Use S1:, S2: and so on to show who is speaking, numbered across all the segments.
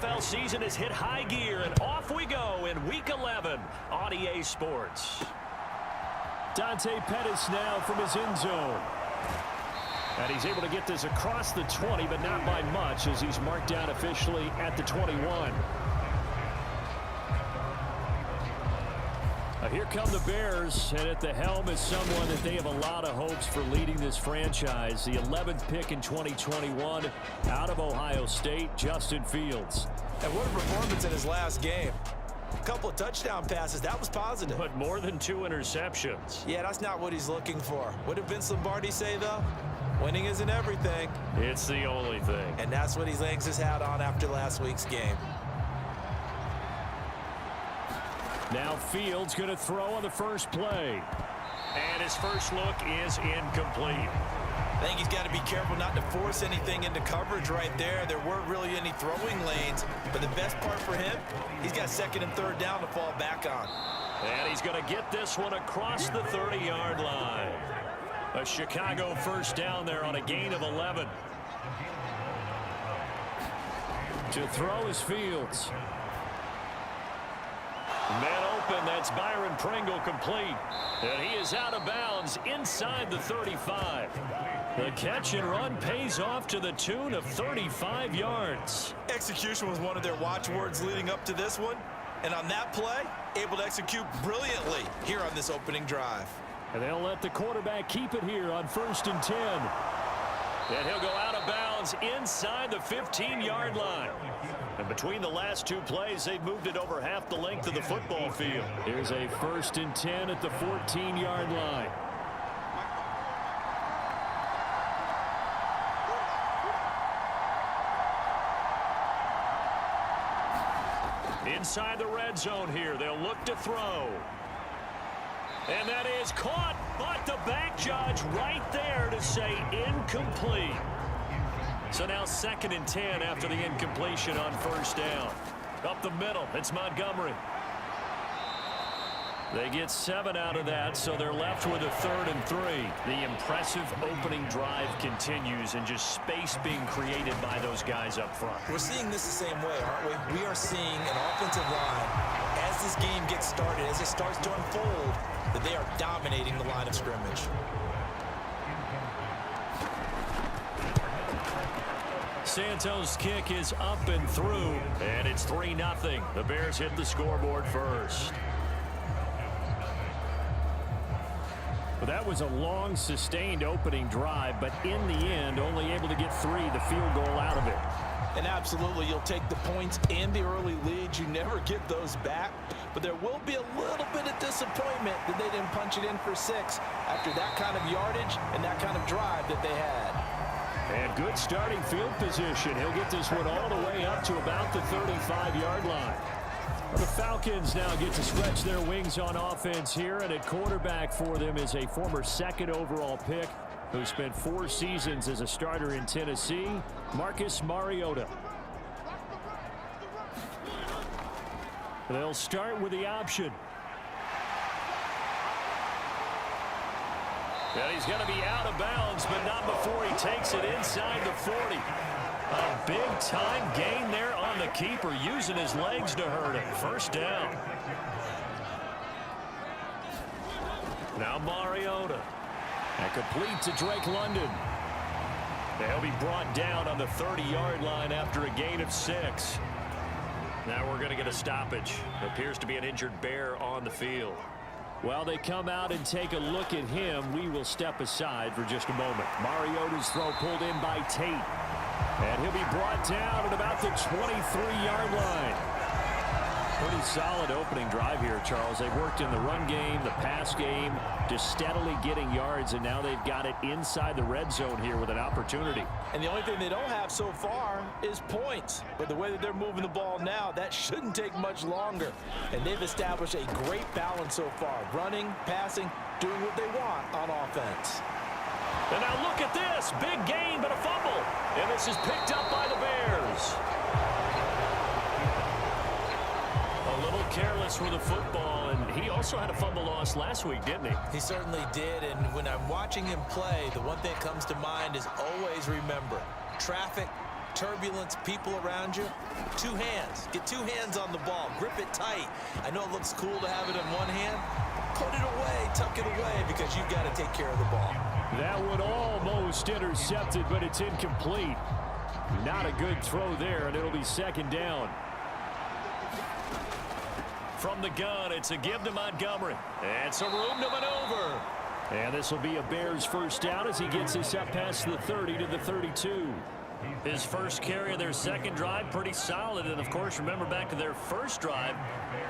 S1: NFL season has hit high gear, and off we go in Week 11 on EA Sports.
S2: Dante Pettis now from his end zone. And he's able to get this across the 20, but not by much, as he's marked down officially at the 21. Here come the Bears, and at the helm is someone that they have a lot of hopes for leading this franchise. The 11th pick in 2021 out of Ohio State, Justin Fields.
S3: And what a performance in his last game. A couple of touchdown passes, that was positive.
S1: But more than 2 interceptions.
S3: Yeah, that's not what he's looking for. What did Vince Lombardi say, though? Winning isn't everything.
S1: It's the only thing.
S3: And that's what he hangs his hat on after last week's game.
S2: Now Fields going to throw on the first play.
S1: And his first look is incomplete.
S3: I think he's got to be careful not to force anything into coverage right there. There weren't really any throwing lanes. But the best part for him, he's got 2nd and 3rd down to fall back on.
S1: And he's going to get this one across the 30-yard line. A Chicago first down there on a gain of 11.
S2: To throw is Fields.
S1: Man open, that's Byron Pringle complete. And he is out of bounds inside the 35. The catch and run pays off to the tune of 35 yards.
S3: Execution was one of their watchwords leading up to this one. And on that play, able to execute brilliantly here on this opening drive.
S2: And they'll let the quarterback keep it here on 1st and 10.
S1: And he'll go out of bounds inside the 15-yard line. And between the last 2 plays, they've moved it over half the length of the football field.
S2: Here's a 1st and 10 at the 14-yard line.
S1: Inside the red zone here, they'll look to throw. And that is caught, but the back judge right there to say incomplete. So now 2nd and 10 after the incompletion on 1st down. Up the middle, it's Montgomery. They get 7 out of that, so they're left with a 3rd and 3. The impressive opening drive continues, and just space being created by those guys up front.
S3: We're seeing this the same way, aren't we? We are seeing an offensive line, as this game gets started, as it starts to unfold, that they are dominating the line of scrimmage.
S2: Santos' kick is up and through,
S1: and it's 3-0. The Bears hit the scoreboard first.
S2: Well, that was a long, sustained opening drive, but in the end, only able to get 3, the field goal out of it.
S3: And absolutely, you'll take the points and the early leads. You never get those back, but there will be a little bit of disappointment that they didn't punch it in for 6 after that kind of yardage and that kind of drive that they had.
S2: And good starting field position. He'll get this one all the way up to about the 35-yard line. The Falcons now get to stretch their wings on offense here, and at quarterback for them is a former 2nd overall pick who spent 4 seasons as a starter in Tennessee, Marcus Mariota. They'll start with the option.
S1: And he's going to be out of bounds, but not before he takes it inside the 40. A big-time gain there on the keeper, using his legs to hurt him. First down. Now Mariota.
S2: And complete to Drake London.
S1: They'll be brought down on the 30-yard line after a gain of 6. Now we're going to get a stoppage. Appears to be an injured Bear on the field.
S2: While they come out and take a look at him, we will step aside for just a moment. Mariota's throw pulled in by Tate. And he'll be brought down at about the 23-yard line. Pretty solid opening drive here, Charles. They've worked in the run game, the pass game, just steadily getting yards, and now they've got it inside the red zone here with an opportunity.
S3: And the only thing they don't have so far is points. But the way that they're moving the ball now, that shouldn't take much longer. And they've established a great balance so far. Running, passing, doing what they want on offense.
S1: And now look at this. Big gain, but a fumble. And this is picked up by the Bears. A little careless with the football, and he also had a fumble loss last week, didn't he?
S3: He certainly did, and when I'm watching him play, the one thing that comes to mind is always remember, traffic, turbulence, people around you, two hands. Get two hands on the ball. Grip it tight. I know it looks cool to have it in one hand. Put it away, tuck it away, because you've got to take care of the ball.
S2: That one almost intercepted, but it's incomplete. Not a good throw there, and it'll be second down.
S1: From the gun, it's a give to Montgomery. And some room to maneuver.
S2: And this will be a Bears first down as he gets us up past the 30 to the 32.
S1: His first carry of their second drive, pretty solid. And, of course, remember back to their first drive,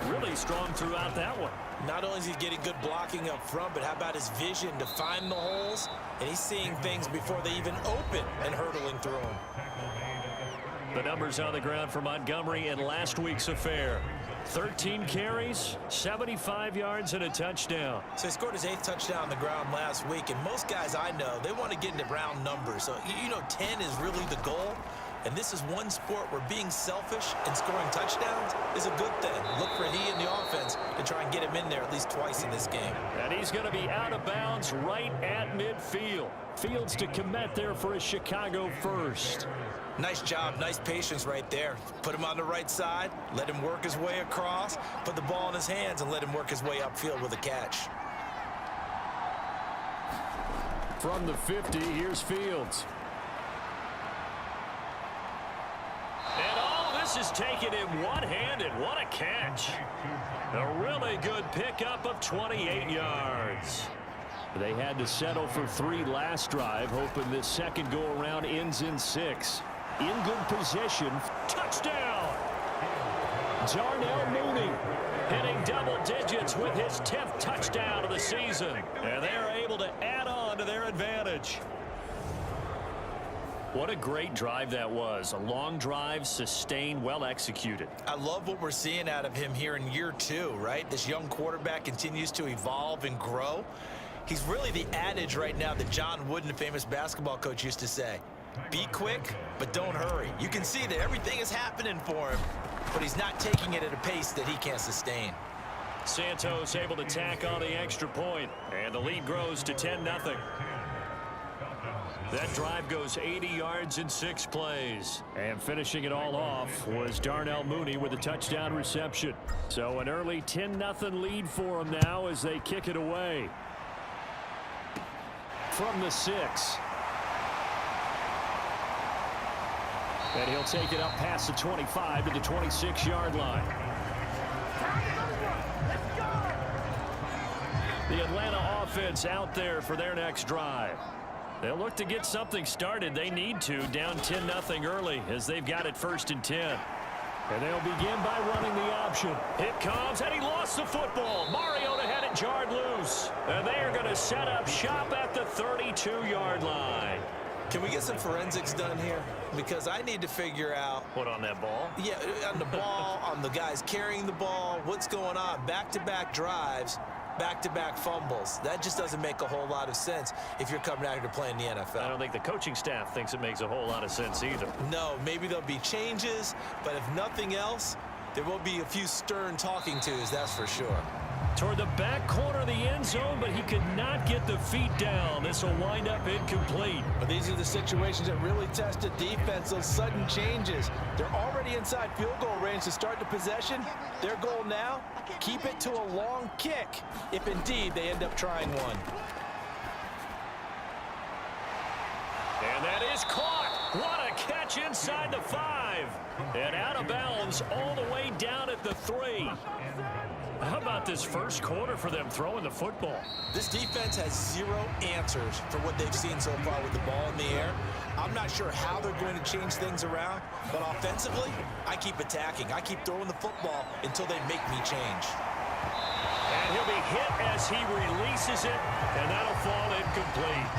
S1: really strong throughout that one.
S3: Not only is he getting good blocking up front, but how about his vision to find the holes? And he's seeing things before they even open and hurtling through them.
S1: The numbers on the ground for Montgomery in last week's affair. 13 carries, 75 yards, and a touchdown.
S3: So he scored his 8th touchdown on the ground last week, and most guys I know, they want to get into round numbers. So, 10 is really the goal. And this is one sport where being selfish and scoring touchdowns is a good thing. Look for he and the offense to try and get him in there at least twice in this game.
S1: And he's going to be out of bounds right at midfield.
S2: Fields to commit there for a Chicago first.
S3: Nice job, nice patience right there. Put him on the right side, let him work his way across, put the ball in his hands, and let him work his way upfield with a catch.
S2: From the 50, here's Fields.
S1: And all this is taken in one-handed. What a catch. A really good pickup of 28 yards.
S2: They had to settle for 3 last drive, hoping this second go-around ends in 6. In good position.
S1: Touchdown!
S2: Darnell Mooney
S1: hitting double digits with his 10th touchdown of the season. And they're able to add on to their advantage. What a great drive that was. A long drive, sustained, well executed.
S3: I love what we're seeing out of him here in year 2, right? This young quarterback continues to evolve and grow. He's really the adage right now that John Wooden, the famous basketball coach, used to say. Be quick, but don't hurry. You can see that everything is happening for him, but he's not taking it at a pace that he can't sustain.
S1: Santos able to tack on the extra point, and the lead grows to 10-0. That drive goes 80 yards in 6 plays.
S2: And finishing it all off was Darnell Mooney with a touchdown reception. So an early 10-0 lead for them now as they kick it away. From the 6. And he'll take it up past the 25 to the 26-yard line. The Atlanta offense out there for their next drive. They'll look to get something started. They need to, down 10-0 early as they've got it 1st and 10. And they'll begin by running the option.
S1: It comes, and he lost the football. Mariota had it jarred loose. And they are going to set up shop at the 32-yard line.
S3: Can we get some forensics done here? Because I need to figure out...
S1: What, on that ball?
S3: Yeah, on the ball, on the guys carrying the ball, what's going on? Back-to-back drives, back-to-back fumbles. That just doesn't make a whole lot of sense if you're coming out here to play in the NFL.
S1: I don't think the coaching staff thinks it makes a whole lot of sense either.
S3: No, maybe there'll be changes, but if nothing else, there will be a few stern talking tos, that's for sure.
S1: Toward the back corner of the end zone, but he could not get the feet down. This will wind up incomplete.
S3: But these are the situations that really test a defense, those sudden changes. They're already inside field goal range to start the possession. Their goal now, keep it to a long kick, if indeed they end up trying one.
S1: And that is caught. What a catch inside the 5. And out of bounds all the way down at the 3. How about this first quarter for them throwing the football?
S3: This defense has 0 answers for what they've seen so far with the ball in the air. I'm not sure how they're going to change things around, but offensively, I keep attacking. I keep throwing the football until they make me change.
S1: And he'll be hit as he releases it, and that'll fall incomplete.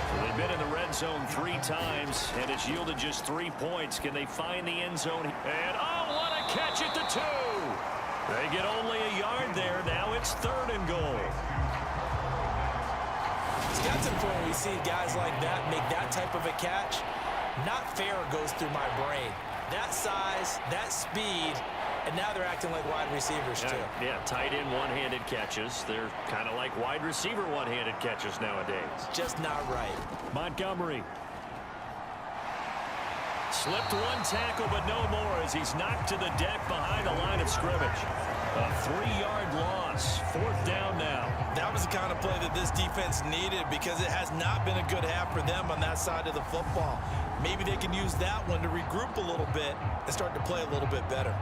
S1: So they've been in the red zone 3 times, and it's yielded just 3 points. Can they find the end zone? And, oh, what a catch at the 2. They get only a yard there. Now it's 3rd and goal.
S3: Scott's when we see guys like that make that type of a catch. Not fair goes through my brain. That size, that speed, and now they're acting like wide receivers too.
S1: Yeah, tight end one-handed catches. They're kind of like wide receiver one-handed catches nowadays.
S3: Just not right.
S2: Montgomery
S1: Slipped one tackle, but no more as he's knocked to the deck behind the line of scrimmage. A 3-yard loss. 4th down now.
S3: That was the kind of play that this defense needed because it has not been a good half for them on that side of the football. Maybe they can use that one to regroup a little bit and start to play a little bit better.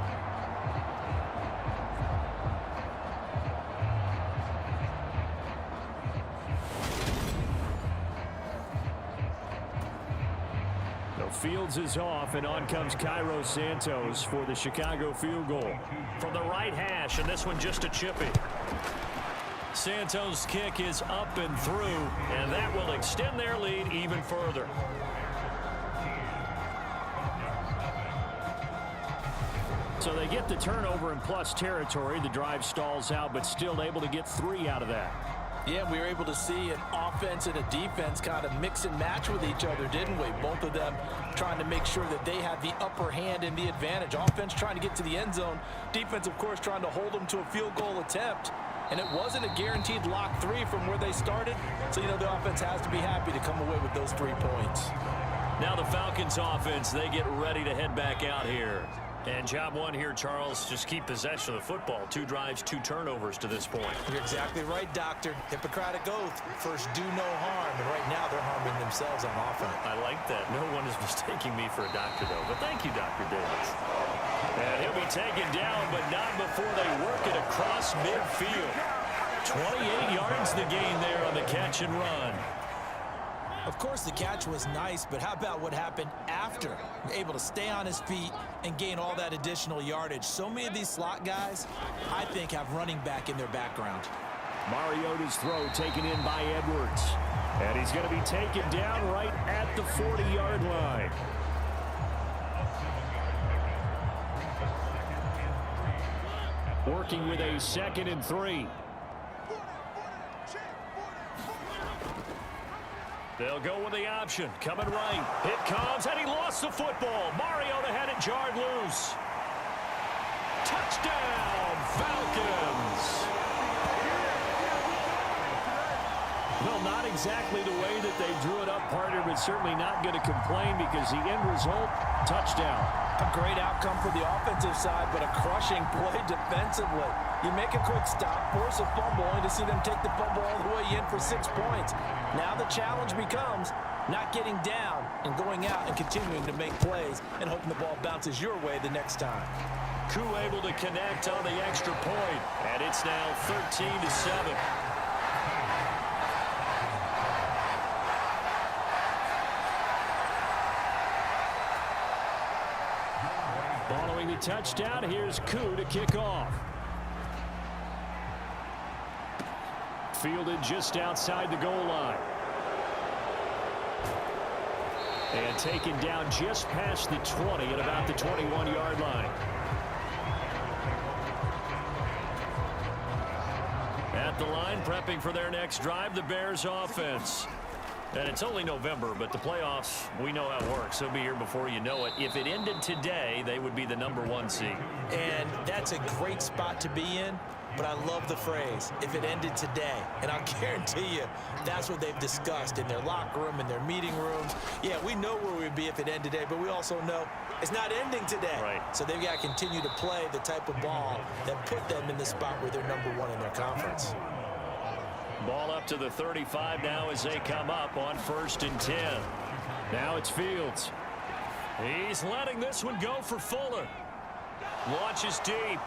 S2: Fields is off, and on comes Cairo Santos for the Chicago field goal.
S1: From the right hash, and this one just a chippy. Santos' kick is up and through, and that will extend their lead even further.
S2: So they get the turnover in plus territory. The drive stalls out, but still able to get 3 out of that.
S3: Yeah, we were able to see an offense and a defense kind of mix and match with each other, didn't we? Both of them trying to make sure that they had the upper hand and the advantage. Offense trying to get to the end zone. Defense, of course, trying to hold them to a field goal attempt. And it wasn't a guaranteed lock 3 from where they started. So, you know, the offense has to be happy to come away with those 3 points.
S1: Now the Falcons offense, they get ready to head back out here. And job 1 here, Charles, just keep possession of the football. 2 drives, 2 turnovers to this point.
S3: You're exactly right, Doctor. Hippocratic oath. First, do no harm. And right now, they're harming themselves on offense.
S1: I like that. No one is mistaking me for a doctor, though. But thank you, Dr. Davis. And he'll be taken down, but not before they work it across midfield. 28 yards the gain there on the catch and run.
S3: Of course, the catch was nice, but how about what happened after? Able to stay on his feet and gain all that additional yardage. So many of these slot guys, I think, have running back in their background.
S2: Mariota's throw taken in by Edwards. And he's going to be taken down right at the 40-yard line. Working with a 2nd and 3.
S1: They'll go with the option. Coming right. It comes, and he lost the football. Mariota had it jarred loose. Touchdown, Falcons.
S2: Well, not exactly the way that they drew it up, partner, but certainly not going to complain because the end result, touchdown.
S3: A great outcome for the offensive side, but a crushing play defensively. You make a quick stop, force a fumble, only to see them take the fumble all the way in for 6 points. Now the challenge becomes not getting down and going out and continuing to make plays and hoping the ball bounces your way the next time.
S1: Koo able to connect on the extra point, and it's now 13-7.
S2: Following the touchdown, here's Koo to kick off. Fielded just outside the goal line. And taken down just past the 20 at about the 21-yard line.
S1: At the line, prepping for their next drive, the Bears offense. And it's only November, but the playoffs, we know how it works. They'll be here before you know it. If it ended today, they would be the #1 seed.
S3: And that's a great spot to be in, but I love the phrase, if it ended today. And I'll guarantee you, that's what they've discussed in their locker room, in their meeting rooms. Yeah, we know where we'd be if it ended today, but we also know it's not ending today.
S1: Right.
S3: So they've got to continue to play the type of ball that put them in the spot where they're #1 in their conference.
S1: Ball up to the 35 now as they come up on 1st and 10.
S2: Now it's Fields.
S1: He's letting this one go for Fuller. Launches deep.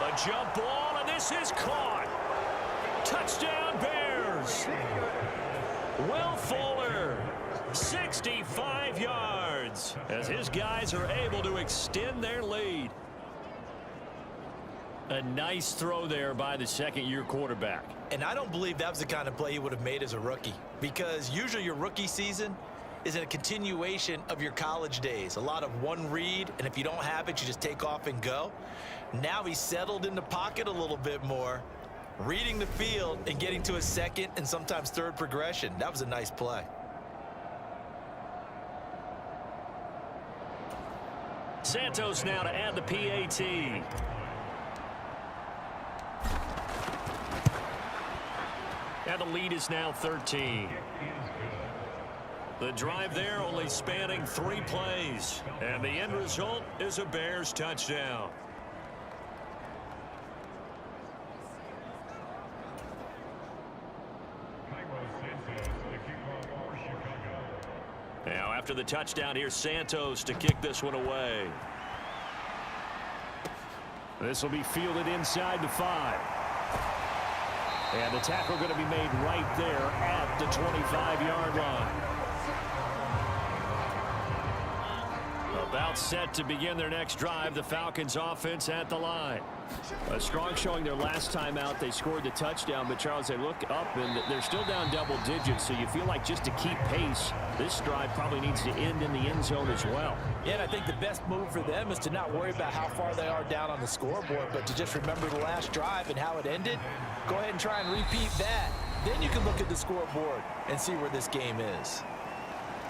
S1: A jump ball, and this is caught. Touchdown, Bears. Will Fuller, 65 yards, as his guys are able to extend their lead. A nice throw there by the second-year quarterback.
S3: And I don't believe that was the kind of play he would have made as a rookie, because usually your rookie season is a continuation of your college days. A lot of one read, and if you don't have it, you just take off and go. Now he's settled in the pocket a little bit more, reading the field and getting to a second and sometimes third progression. That was a nice play.
S1: Santos now to add the PAT. And the lead is now 13. The The drive there only spanning 3 plays. And the end result is a Bears touchdown. Now after the touchdown, here's Santos to kick this one away.
S2: This will be fielded inside the 5. And the tackle going to be made right there at the 25-yard line. About set to begin their next drive, the Falcons offense at the line. A strong showing their last time out. They scored the touchdown, but Charles, they look up and they're still down double digits, so you feel like just to keep pace, this drive probably needs to end in the end zone as well.
S3: Yeah, and I think the best move for them is to not worry about how far they are down on the scoreboard, but to just remember the last drive and how it ended. Go ahead and try and repeat that. Then you can look at the scoreboard and see where this game is.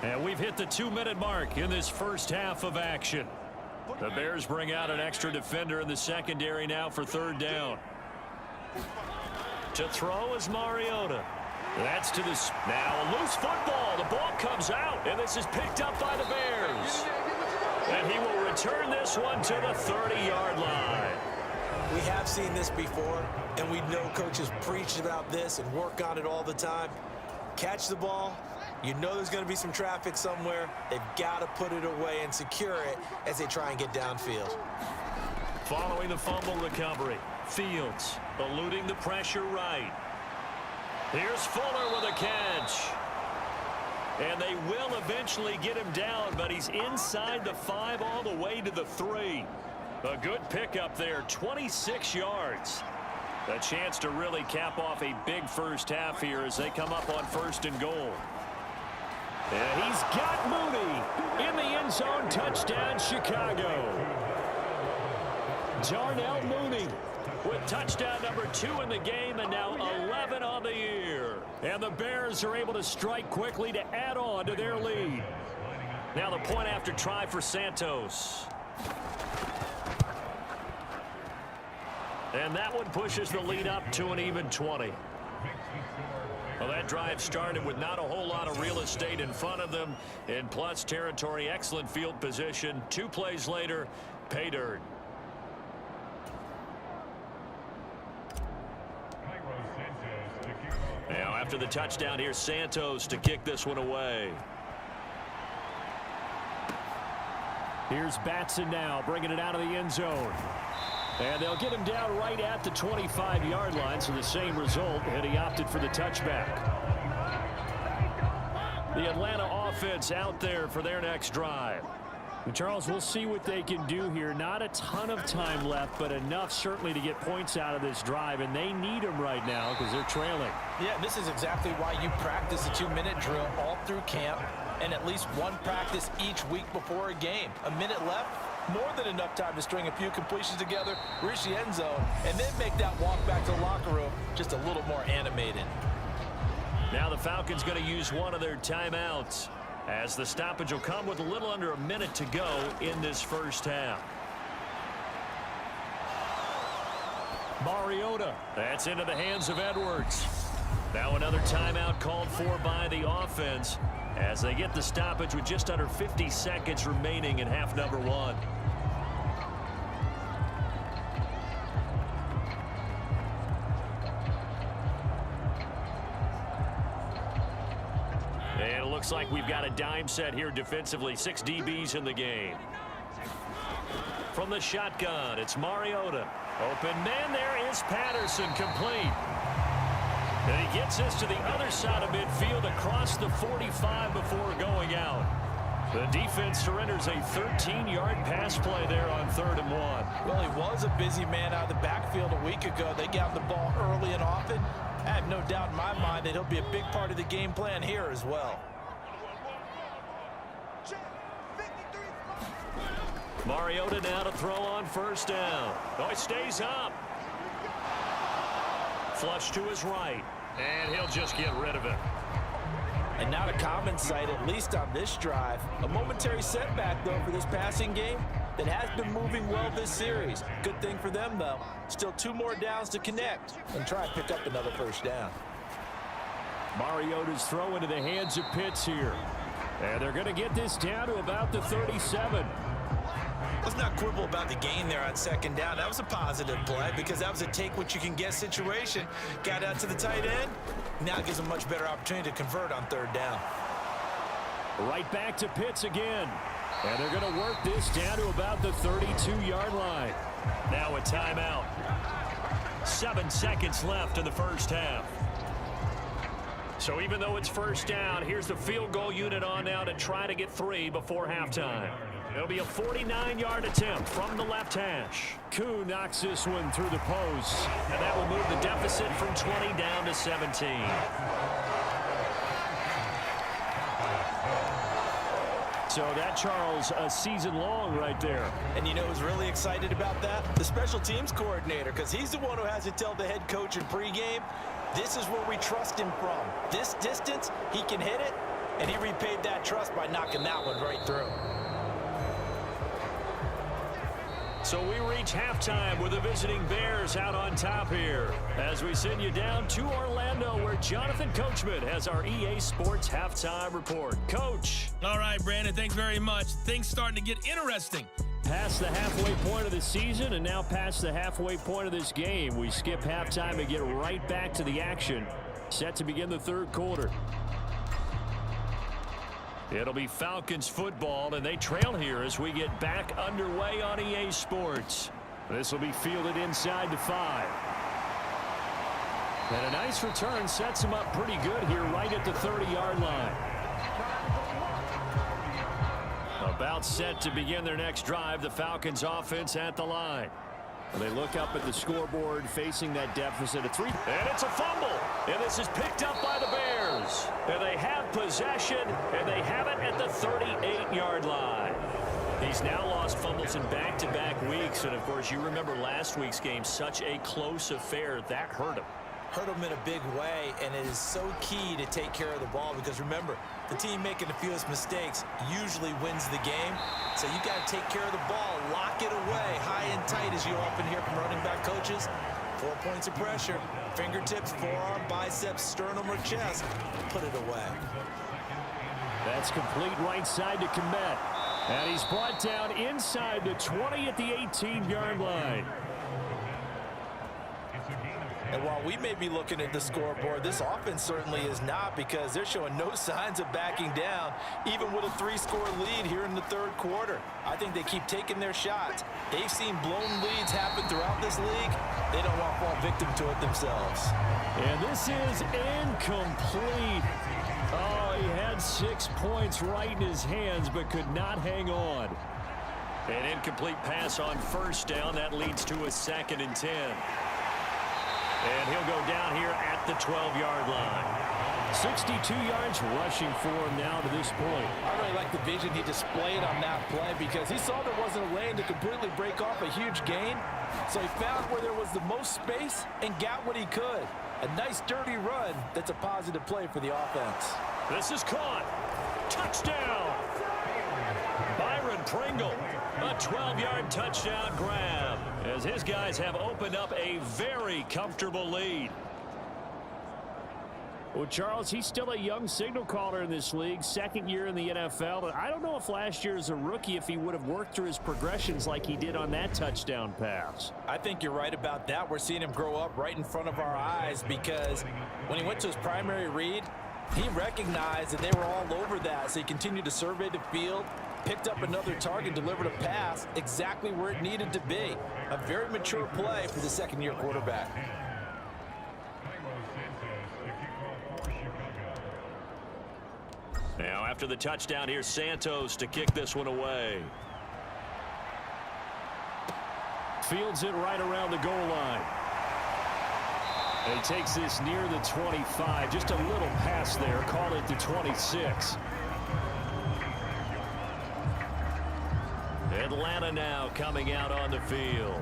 S1: And we've hit the 2-minute mark in this first half of action. The Bears bring out an extra defender in the secondary now for 3rd down. To throw is Mariota. That's to the... Now a loose football. The ball comes out, and this is picked up by the Bears. And he will return this one to the 30-yard line.
S4: We have seen this before, and we know coaches preach about this and work on it all the time. Catch the ball. You know there's going to be some traffic somewhere. They've got to put it away and secure it as they try and get downfield.
S1: Following the fumble recovery, Fields eluding the pressure right. Here's Fuller with a catch. And they will eventually get him down, but he's inside the 5 all the way to the 3. A good pickup there, 26 yards. A chance to really cap off a big first half here as they come up on 1st and goal. And he's got Mooney in the end zone. Touchdown, Chicago. Darnell Mooney with touchdown number 2 in the game, and now 11 on the year. And the Bears are able to strike quickly to add on to their lead. Now the point after try for Santos. And that one pushes the lead up to an even 20. Well, that drive started with not a whole lot of real estate in front of them. In plus territory, excellent field position. 2 plays later, pay dirt. Now after the touchdown, here's Santos to kick this one away.
S2: Here's Batson now, bringing it out of the end zone. And they'll get him down right at the 25-yard line, so the same result, and he opted for the touchback. The Atlanta offense out there for their next drive. And Charles, we'll see what they can do here. Not a ton of time left, but enough certainly to get points out of this drive, and they need them right now because they're trailing.
S3: Yeah, this is exactly why you practice a 2-minute drill all through camp and at least one practice each week before a game. A minute left. More than enough time to string a few completions together, reach the end zone, and then make that walk back to the locker room just a little more animated.
S1: Now the Falcons going to use one of their timeouts as the stoppage will come with a little under a minute to go in this first half. Mariota. That's into the hands of Edwards. Now another timeout called for by the offense as they get the stoppage with just under 50 seconds remaining in half number 1. And it looks like we've got a dime set here defensively. 6 DBs in the game. From the shotgun, it's Mariota. Open man, there is Patterson, complete. And he gets this to the other side of midfield across the 45 before going out. The defense surrenders a 13-yard pass play there on 3rd and 1.
S3: Well, he was a busy man out of the backfield a week ago. They got the ball early and often. I have no doubt in my mind that he'll be a big part of the game plan here as well.
S1: Mariota now to throw on 1st down. Oh, he stays up. Flush to his right, and he'll just get rid of it.
S3: And not a common sight, at least on this drive. A momentary setback, though, for this passing game that has been moving well this series. Good thing for them, though. Still 2 more downs to connect and try and pick up another 1st down.
S2: Mariota's throw into the hands of Pitts here. And they're going to get this down to about the 37.
S4: Let's not quibble about the gain there on second down. That was a positive play because that was a take-what-you-can-get situation. Got out to the tight end. Now it gives them a much better opportunity to convert on third down.
S2: Right back to Pitts again. And they're going to work this down to about the 32-yard line.
S1: Now a timeout. 7 seconds left in the first half. So even though it's first down, here's the field goal unit on now to try to get 3 before halftime. It'll be a 49-yard attempt from the left hash.
S2: Koo knocks this one through the post.
S1: And that will move the deficit from 20 down to 17.
S2: So that, Charles, a season long right there.
S3: And you know who's really excited about that? The special teams coordinator, because he's the one who has to tell the head coach in pregame, this is where we trust him from. This distance, he can hit it, and he repaid that trust by knocking that one right through.
S1: So we reach halftime with the visiting Bears out on top here as we send you down to Orlando where Jonathan Coachman has our EA Sports halftime report. Coach.
S5: All right, Brandon, thanks very much. Things starting to get interesting.
S2: Past the halfway point of the season and now past the halfway point of this game. We skip halftime and get right back to the action. Set to begin the third quarter.
S1: It'll be Falcons football, and they trail here as we get back underway on EA Sports.
S2: This will be fielded inside to 5. And a nice return sets them up pretty good here right at the 30-yard line. About set to begin their next drive, the Falcons offense at the line. They look up at the scoreboard facing that deficit of 3.
S1: And it's a fumble. And this is picked up by the Bears. And they have possession, and they have it at the 38-yard line. He's now lost fumbles in back-to-back weeks. And, of course, you remember last week's game, such a close affair. That hurt him.
S4: Hurt him in a big way, and it is so key to take care of the ball because, remember, the team making the fewest mistakes usually wins the game. So you got to take care of the ball, lock it away, high and tight, as you often hear from running back coaches. 4 points of pressure, fingertips, forearm, biceps, sternum, or chest. Put it away.
S2: That's complete right side to Komet. And he's brought down inside the 20 at the 18-yard line.
S3: And while we may be looking at the scoreboard, this offense certainly is not because they're showing no signs of backing down, even with a 3-score lead here in the third quarter. I think they keep taking their shots. They've seen blown leads happen throughout this league. They don't want to fall victim to it themselves.
S2: And this is incomplete. Oh, he had 6 points right in his hands, but could not hang on.
S1: An incomplete pass on first down. That leads to a 2nd and 10. And he'll go down here at the 12-yard line.
S2: 62 yards rushing for him now to this point.
S3: I really like the vision he displayed on that play because he saw there wasn't a lane to completely break off a huge gain. So he found where there was the most space and got what he could. A nice dirty run that's a positive play for the offense.
S1: This is caught. Touchdown. Byron Pringle. A 12-yard touchdown grab as his guys have opened up a very comfortable lead.
S2: Well, Charles, he's still a young signal caller in this league, 2nd year in the NFL. But I don't know if last year as a rookie if he would have worked through his progressions like he did on that touchdown pass.
S3: I think you're right about that. We're seeing him grow up right in front of our eyes because when he went to his primary read, he recognized that they were all over that. So he continued to survey the field, picked up another target, delivered a pass exactly where it needed to be. A very mature play for the 2nd-year quarterback.
S1: Now after the touchdown, here's Santos to kick this one away.
S2: Fields it right around the goal line. And he takes this near the 25. Just a little pass there. Call it the 26.
S1: Atlanta now coming out on the field.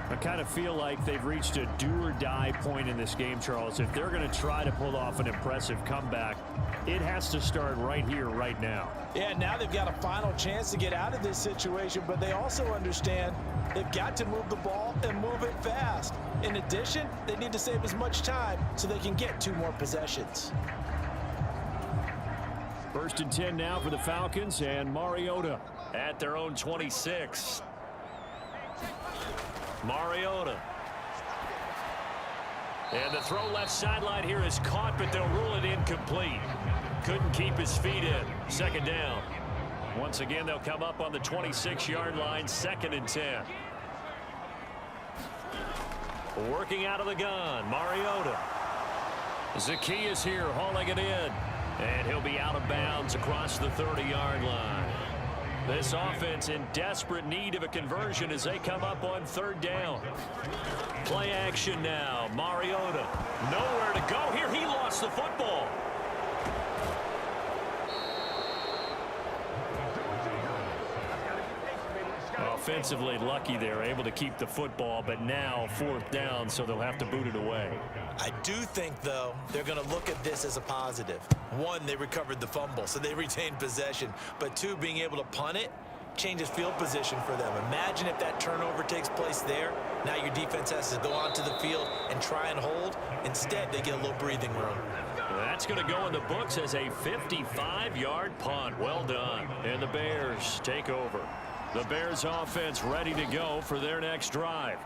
S2: I kind of feel like they've reached a do-or-die point in this game, Charles. If they're going to try to pull off an impressive comeback, it has to start right here, right now.
S3: Yeah, now they've got a final chance to get out of this situation, but they also understand they've got to move the ball and move it fast. In addition, they need to save as much time so they can get 2 more possessions.
S2: First and 10 now for the Falcons, and Mariota
S1: at their own 26. Mariota. And the throw left sideline here is caught, but they'll rule it incomplete. Couldn't keep his feet in. Second down. Once again, they'll come up on the 26-yard line, 2nd and 10. Working out of the gun, Mariota. Zacchaeus here, hauling it in. And he'll be out of bounds across the 30-yard line. This offense in desperate need of a conversion as they come up on 3rd down. Play action now. Mariota. Nowhere to go here. He lost the football. Offensively lucky they're able to keep the football, but now 4th down, so they'll have to boot it away.
S4: I do think, though, they're going to look at this as a positive. 1, they recovered the fumble, so they retained possession. But 2, being able to punt it changes field position for them. Imagine if that turnover takes place there. Now your defense has to go onto the field and try and hold. Instead, they get a little breathing room.
S1: That's going to go in the books as a 55-yard punt. Well done. And the Bears take over. The Bears offense ready to go for their next drive.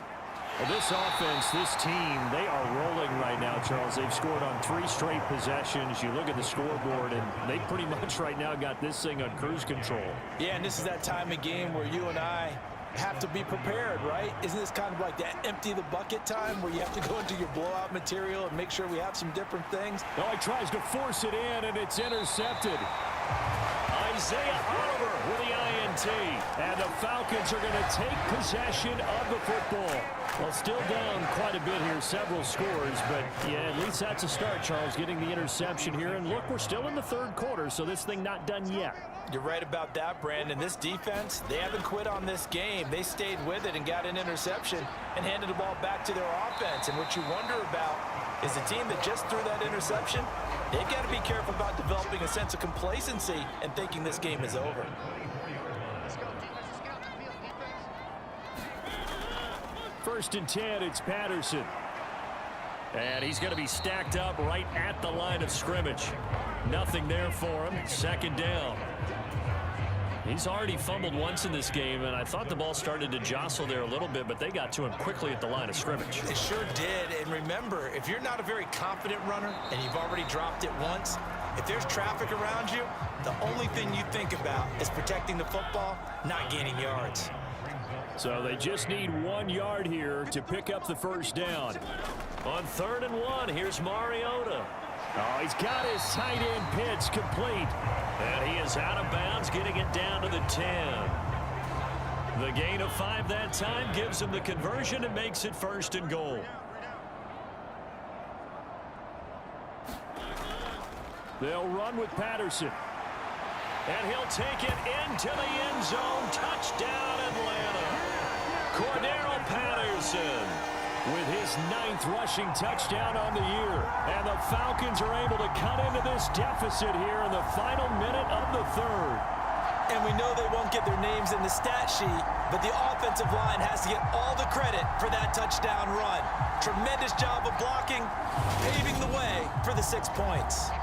S1: Well, this offense, this team, they are rolling right now, Charles. They've scored on 3 straight possessions. You look at the scoreboard, and they pretty much right now got this thing on cruise control.
S3: Yeah, and this is that time of game where you and I have to be prepared, right? Isn't this kind of like that empty the bucket time where you have to go into your blowout material and make sure we have some different things?
S2: Oh, he tries to force it in, and it's intercepted.
S1: Isaiah Oliver with the INT.
S2: And the Falcons are going to take possession of the football. Well, still down quite a bit here, several scores, but yeah, at least that's a start, Charles, getting the interception here. And look, we're still in the 3rd quarter, so this thing not done yet.
S3: You're right about that, Brandon. This defense, they haven't quit on this game. They stayed with it and got an interception and handed the ball back to their offense. And what you wonder about is the team that just threw that interception, they've got to be careful about developing a sense of complacency and thinking this game is over.
S2: First and 10, it's Patterson.
S1: And he's going to be stacked up right at the line of scrimmage. Nothing there for him. 2nd down. He's already fumbled once in this game, and I thought the ball started to jostle there a little bit, but they got to him quickly at the line of scrimmage.
S4: It sure did. And remember, if you're not a very confident runner and you've already dropped it once, if there's traffic around you, the only thing you think about is protecting the football, not gaining yards.
S2: So they just need 1 yard here to pick up the 1st down.
S1: On 3rd and 1, here's Mariota.
S2: Oh, he's got his tight end pitch complete.
S1: And he is out of bounds, getting it down to the 10. The gain of 5 that time gives him the conversion and makes it 1st and goal.
S2: They'll run with Patterson.
S1: And he'll take it into the end zone. Touchdown, Atlanta. Cordero Patterson
S2: with his 9th rushing touchdown on the year. And the Falcons are able to cut into this deficit here in the final minute of the 3rd.
S3: And we know they won't get their names in the stat sheet, but the offensive line has to get all the credit for that touchdown run. Tremendous job of blocking, paving the way for the 6 points.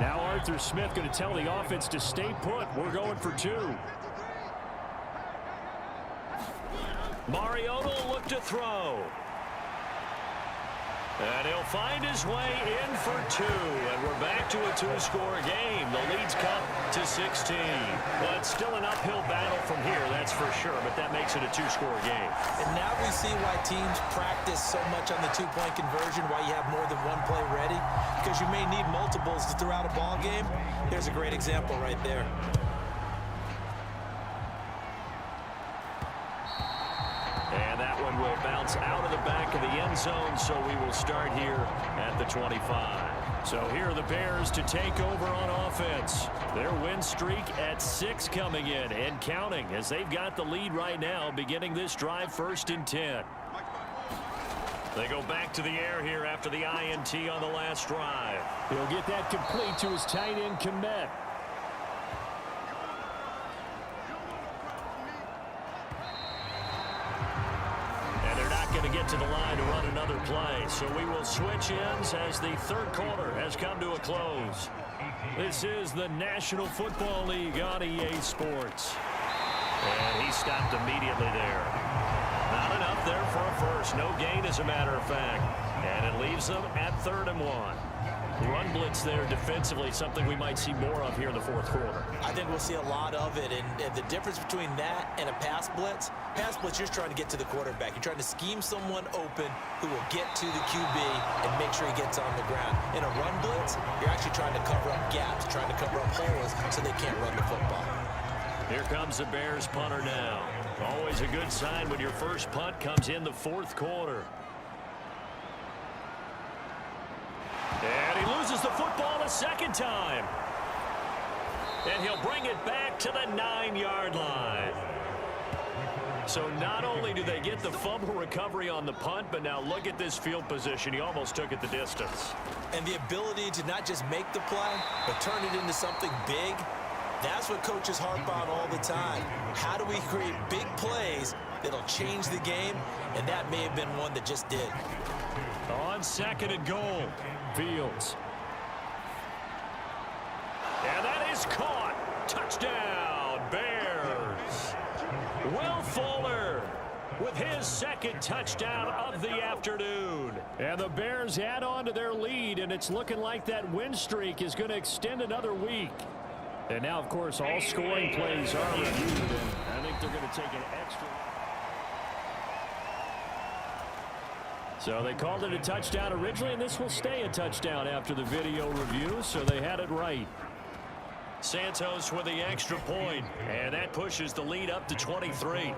S2: Now Arthur Smith going to tell the offense to stay put. We're going for 2.
S1: Mariota will look to throw. And he'll find his way in for 2. And we're back to a 2-score game. The lead's cut to 16. Well, it's still an uphill battle from here, that's for sure, but that makes it a 2-score game.
S3: And now we see why teams practice so much on the 2-point conversion, why you have more than 1 play ready, because you may need multiples to throw out a ball game. There's a great example right there.
S1: And that one will bounce out of the back of the end zone, so we will start here at the 25.
S2: So here are the Bears to take over on offense. Their win streak at 6 coming in and counting as they've got the lead right now beginning this drive 1st and 10.
S1: They go back to the air here after the INT on the last drive.
S2: He'll get that complete to his tight end, Komet.
S1: another play. So we will switch ends as the third quarter has come to a close. This is the National Football League on EA Sports. And he stopped immediately there. Not enough there for a first. No gain, as a matter of fact. And it leaves them at 3rd and 1. Run blitz there defensively, something we might see more of here in the fourth quarter.
S4: I think we'll see a lot of it, and the difference between that and a pass blitz, you're just trying to get to the quarterback. You're trying to scheme someone open who will get to the QB and make sure he gets on the ground. In a run blitz, you're actually trying to cover up gaps, trying to cover up holes so they can't run the football.
S1: Here comes the Bears punter now. Always a good sign when your first punt comes in the fourth quarter. And he loses the football a second time. And he'll bring it back to the 9-yard line. So not only do they get the fumble recovery on the punt, but now look at this field position. He almost took it the distance.
S4: And the ability to not just make the play, but turn it into something big, that's what coaches harp on all the time. How do we create big plays that'll change the game? And that may have been one that just did.
S1: On 2nd and goal. Fields. And that is caught. Touchdown, Bears. Will Fuller with his 2nd touchdown of the afternoon. And the Bears add on to their lead, and it's looking like that win streak is going to extend another week. And now, of course, all scoring plays are reviewed, and I think they're going to take an extra. So they called it a touchdown originally, and this will stay a touchdown after the video review, so they had it right. Santos with the extra point, and that pushes the lead up to 23.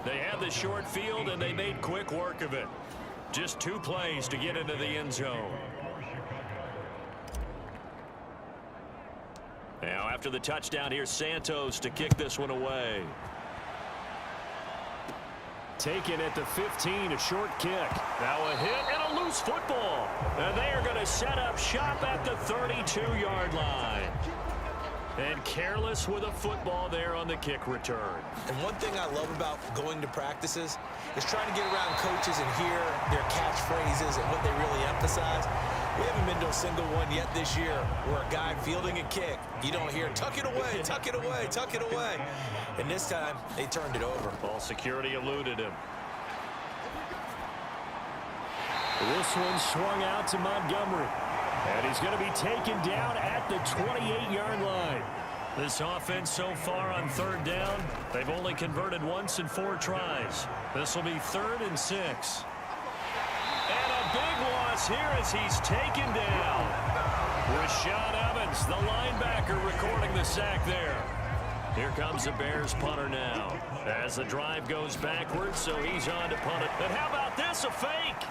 S1: They had the short field, and they made quick work of it. Just 2 plays to get into the end zone. Now, after the touchdown, here's Santos to kick this one away. Taken at the 15, a short kick. Now a hit and a loose football. And they are going to set up shop at the 32-yard line. And careless with a football there on the kick return.
S4: And one thing I love about going to practices is trying to get around coaches and hear their catchphrases and what they really emphasize. We haven't been to a single one yet this year where a guy fielding a kick, you don't hear, tuck it away, tuck it away, tuck it away. And this time, they turned it over.
S1: Ball security eluded him.
S2: This one swung out to Montgomery. And he's going to be taken down at the 28-yard line.
S1: This offense so far on 3rd down, they've only converted once in 4 tries. This will be 3rd and 6. And a big loss here as he's taken down. Rashaan Evans, the linebacker, recording the sack there. Here comes the Bears punter now. As the drive goes backwards, so he's on to punt it. And how about this, a fake?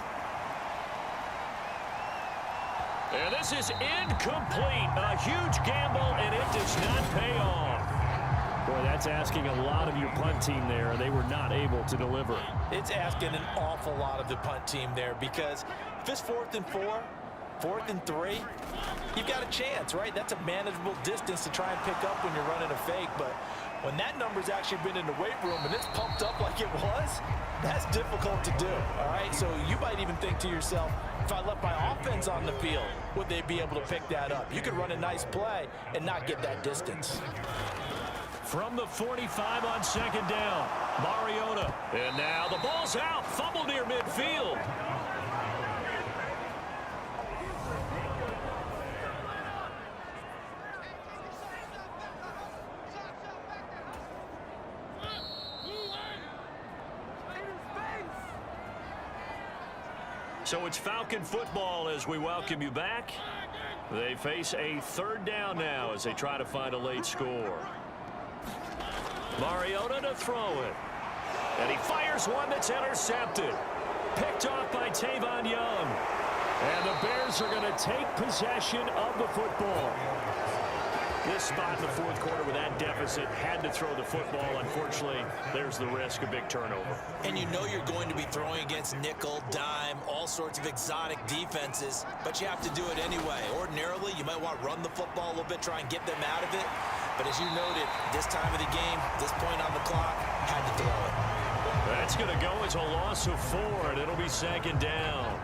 S1: And this is incomplete. A huge gamble, and it does not pay off.
S2: Boy, that's asking a lot of your punt team there. They were not able to deliver.
S3: It's asking an awful lot of the punt team there, because if it's 4th and 4, 4th and 3, you've got a chance, right? That's a manageable distance to try and pick up when you're running a fake. But when that number's actually been in the weight room and it's pumped up like it was, that's difficult to do, all right? So you might even think to yourself, if I left my offense on the field, would they be able to pick that up? You could run a nice play and not get that distance.
S1: From the 45 on 2nd down, Mariota. And now the ball's out, fumble near midfield. So it's Falcon football as we welcome you back. They face a 3rd down now as they try to find a late score. Mariota to throw it. And he fires one that's intercepted. Picked off by Tavon Young. And the Bears are going to take possession of the football. This spot in the 4th quarter with that deficit had to throw the football. Unfortunately, there's the risk of big turnover.
S4: And you know you're going to be throwing against nickel, dime, all sorts of exotic defenses, but you have to do it anyway. Ordinarily, you might want to run the football a little bit, try and get them out of it. But as you noted, this time of the game, this point on the clock, had to throw it.
S1: That's going to go as a loss of 4, and it'll be second down.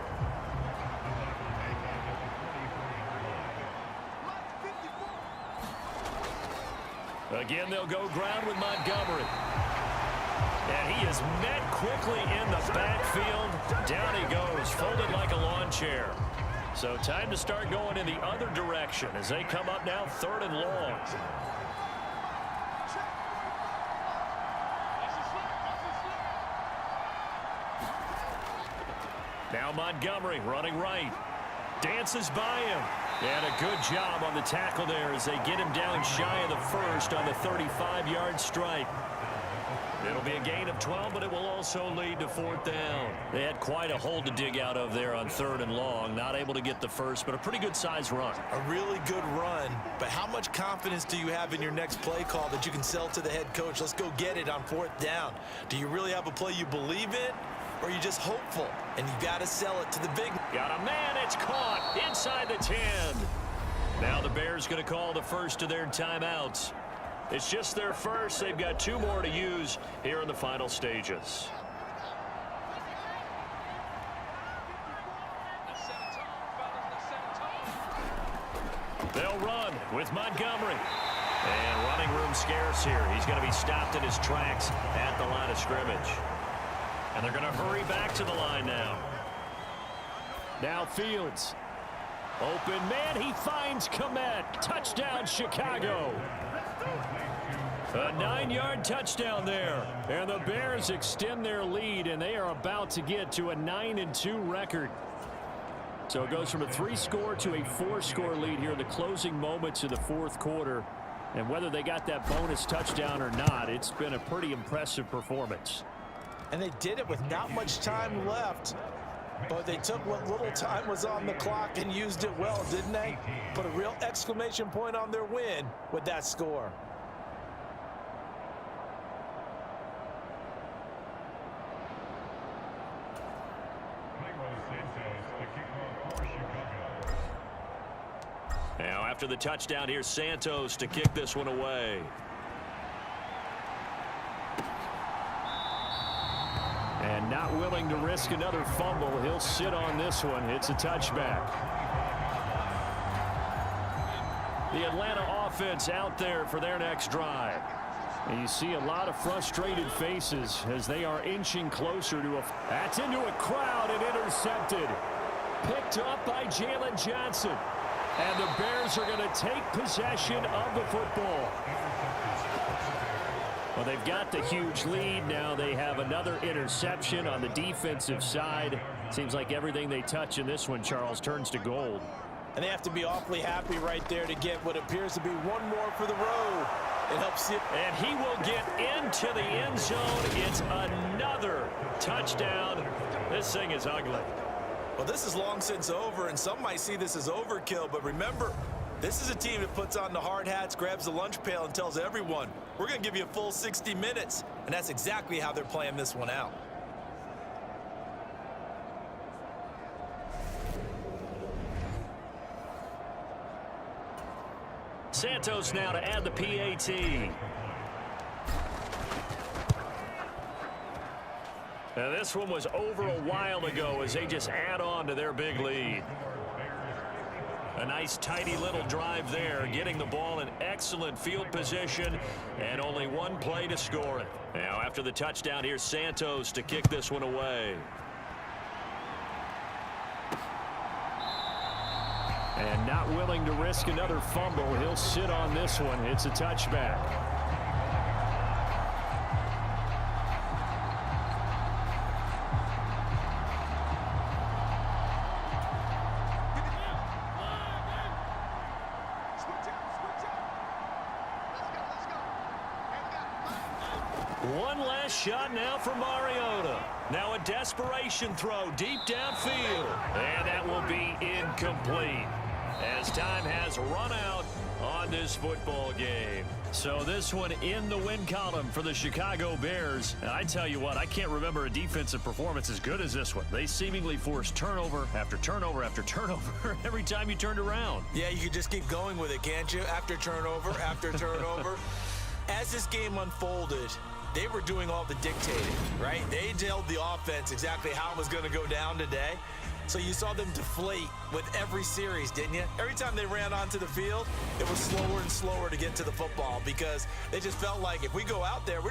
S1: Again, they'll go ground with Montgomery. And he is met quickly in the backfield. Down he goes, folded like a lawn chair. So time to start going in the other direction as they come up now 3rd and long. Now Montgomery running right. Dances by him. And a good job on the tackle there as they get him down shy of the first on the 35-yard strike. It'll be a gain of 12, but it will also lead to 4th down. They had quite a hole to dig out of there on 3rd and long. Not able to get the first, but a pretty good size run.
S4: A really good run, but how much confidence do you have in your next play call that you can sell to the head coach? Let's go get it on 4th down. Do you really have a play you believe in, or are you just hopeful? And you got to sell it to the big.
S1: Got a man, it's caught inside the 10. Now the Bears going to call the first of their timeouts. It's just their first. They've got 2 more to use here in the final stages. They'll run with Montgomery. And running room scarce here. He's going to be stopped in his tracks at the line of scrimmage. And they're going to hurry back to the line now.
S2: Now Fields. Open man, he finds Komet. Touchdown, Chicago. A 9-yard touchdown there. And the Bears extend their lead, and they are about to get to a 9-2 record. So it goes from a 3-score to a 4-score lead here in the closing moments of the 4th quarter. And whether they got that bonus touchdown or not, it's been a pretty impressive performance.
S3: And they did it with not much time left. But they took what little time was on the clock and used it well, didn't they? Put a real exclamation point on their win with that score.
S1: Now after the touchdown, here's Santos to kick this one away.
S2: And not willing to risk another fumble. He'll sit on this one. It's a touchback. The Atlanta offense out there for their next drive. And you see a lot of frustrated faces as they are inching closer to a... That's into a crowd and intercepted. Picked up by Jalen Johnson. And the Bears are going to take possession of the football. Well, they've got the huge lead. Now they have another interception on the defensive side. Seems like everything they touch in this one, Charles, turns to gold.
S3: And they have to be awfully happy right there to get what appears to be one more for the road. It helps you.
S1: And he will get into the end zone. It's another touchdown. This thing is ugly.
S4: Well, this is long since over, and some might see this as overkill, but remember, this is a team that puts on the hard hats, grabs the lunch pail, and tells everyone, we're going to give you a full 60 minutes. And that's exactly how they're playing this one out.
S1: Santos now to add the PAT. Now this one was over a while ago as they just add on to their big lead. A nice tidy little drive there, getting the ball in excellent field position and only one play to score it. Now after the touchdown, here's Santos to kick this one away.
S2: And not willing to risk another fumble. He'll sit on this one. It's a touchback.
S1: One last shot now for Mariota. Now a desperation throw deep downfield. And that will be incomplete as time has run out on this football game. So this one in the win column for the Chicago Bears. And I tell you what, I can't remember a defensive performance as good as this one. They seemingly forced turnover after turnover after turnover every time you turned around.
S4: Yeah, you can just keep going with it, can't you? After turnover, after turnover. as this game unfolded, they were doing all the dictating, right? They told the offense exactly how it was going to go down today. So you saw them deflate with every series, didn't you? Every time they ran onto the field, it was slower and slower to get to the football because they just felt like if we go out there, we're